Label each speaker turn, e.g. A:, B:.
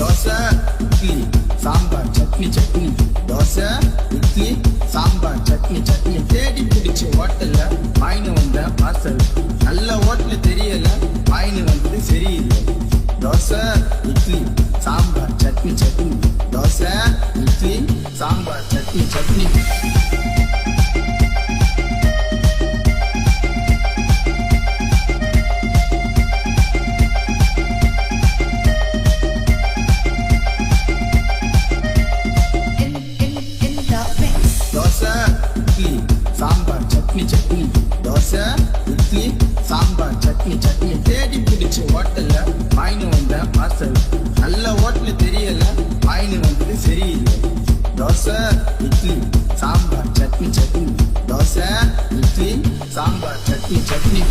A: தோசை இட்லி சாம்பார் சட்னி சட்னி தோசை இட்லி சாம்பார் சட்னி சட்னி தேடி பிடிச்ச ஹோட்டல்ல வாங்கினு வந்த பார்சல் நல்ல ஹோட்டல் தெரியல வாங்கினு வந்தது சரியில்லை தோசை இட்லி சாம்பார் சட்னி சட்னி தோசை இட்லி சாம்பார் சட்னி சட்னி தோசை இட்லி சாம்பார் சட்னி சட்னி தோசை இட்லி சாம்பார் சட்னி சட்னி தேடி பிடிச்ச ஹோட்டல்ல வாங்கினு வந்த பார்சல் நல்ல ஹோட்டல் தெரியல வாங்கினு வந்தது சரியில்லை தோசை இட்லி சாம்பார் சட்னி சட்னி தோசை இட்லி சாம்பார் சட்னி சட்னி